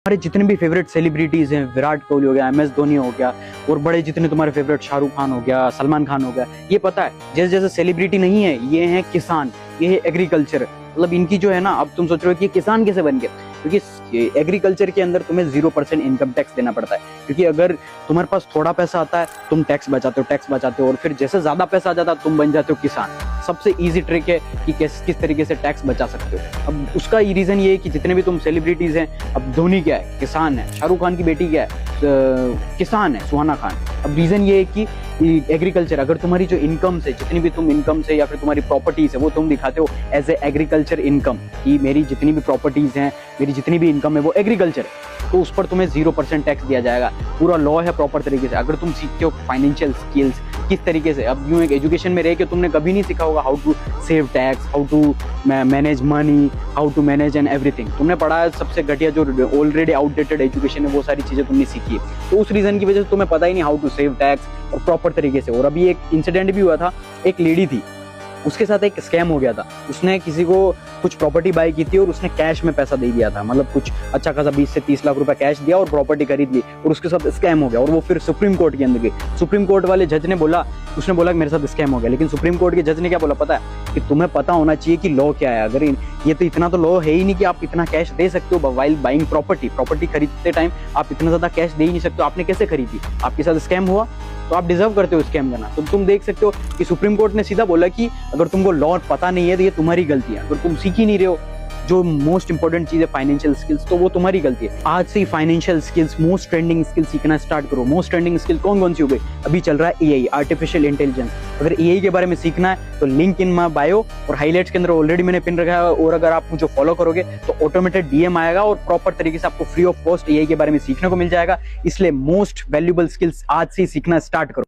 हमारे जितने भी फेवरेट सेलिब्रिटीज हैं, विराट कोहली हो गया, MS धोनी हो गया, और बड़े जितने तुम्हारे फेवरेट शाहरुख खान हो गया, सलमान खान हो गया, ये पता है जैसे जैसे सेलिब्रिटी नहीं है, ये हैं किसान, ये है एग्रीकल्चर। मतलब इनकी जो है ना, अब तुम सोच रहे हो कि किसान कैसे बन गए, क्योंकि एग्रीकल्चर के अंदर तुम्हें 0% इनकम टैक्स देना पड़ता है। क्योंकि अगर तुम्हारे पास थोड़ा पैसा आता है, तुम टैक्स बचाते हो, और फिर जैसे ज्यादा पैसा आ जाता है तुम बन जाते हो किसान। सबसे इजी ट्रिक है कि किस तरीके से टैक्स बचा सकते हो। अब उसका रीजन ये है कि जितने भी तुम सेलिब्रिटीज हैं, अब धोनी क्या है, किसान है, शाहरुख खान की बेटी क्या है, किसान है, सुहाना खान। अब रीजन ये है कि एग्रीकल्चर, अगर तुम्हारी जो इनकम से, जितनी भी तुम इनकम से या फिर तुम्हारी प्रॉपर्टीज है वो तुम दिखाते हो एज ए एग्रीकल्चर इनकम, कि मेरी जितनी भी प्रॉपर्टीज हैं, मेरी जितनी भी इनकम है वो एग्रीकल्चर है, तो उस पर तुम्हें 0% टैक्स दिया जाएगा। पूरा लॉ है प्रॉपर तरीके से। अगर तुम सीखते हो फाइनेंशियल स्किल्स किस तरीके से, अब यूं एक एजुकेशन में रह के तुमने कभी नहीं सीखा होगा how to save tax, how to manage money, how to manage and everything. तुमने पढ़ा है सबसे घटिया जो ऑलरेडी आउटडेटेड एजुकेशन है, वो सारी चीजें तुमने सीखी है। तो उस रीजन की वजह से तुम्हें पता ही नहीं हाउ टू सेव टैक्स और प्रॉपर तरीके से। और अभी एक इंसिडेंट भी हुआ था, एक लेडी थी, उसके साथ एक स्कैम हो गया था। उसने किसी को कुछ प्रॉपर्टी बाय की थी और उसने कैश में पैसा दे दिया था, मतलब कुछ अच्छा खासा 20 से 30 लाख रुपए कैश दिया और प्रॉपर्टी खरीद ली, और उसके साथ स्कैम हो गया। और वो फिर सुप्रीम कोर्ट के अंदर गई। सुप्रीम कोर्ट वाले जज ने बोला, उसने बोला कि मेरे साथ स्कैम हो गया, लेकिन सुप्रीम कोर्ट के जज ने क्या बोला पता है, कि तुम्हें पता होना चाहिए कि लॉ क्या है। अगर ये तो इतना तो लॉ है ही नहीं कि आप इतना कैश दे सकते हो वाइल बाइंग प्रॉपर्टी खरीदते टाइम आप इतना ज्यादा कैश दे ही नहीं सकते हो। आपने कैसे खरीदी, आपके साथ स्कैम हुआ, तो आप डिजर्व करते हो स्कैम करना। तो तुम देख सकते हो कि सुप्रीम कोर्ट ने सीधा बोला कि अगर तुमको लॉ पता नहीं है तो ये तुम्हारी गलती है। अगर तुम सीख ही नहीं रहे हो जो मोस्ट इंपॉर्टेंट चीज है फाइनेंशियल स्किल्स, तो वो तुम्हारी गलती है। आज से ही financial skills, most trending skill सीखना स्टार्ट करो। मोस्ट ट्रेंडिंग स्किल कौन कौन सी हो गई, अभी चल रहा है AI, आर्टिफिशियल इंटेलिजेंस। अगर AI के बारे में सीखना है तो लिंक इन माय बायो और हाईलाइट्स के अंदर ऑलरेडी मैंने पिन रखा है, और अगर आप मुझे फॉलो करोगे तो ऑटोमेटेड DM आएगा और प्रॉपर तरीके से आपको फ्री ऑफ कॉस्ट AI के बारे में सीखने को मिल जाएगा। इसलिए मोस्ट वैल्यूएबल स्किल्स आज से ही सीखना स्टार्ट करो।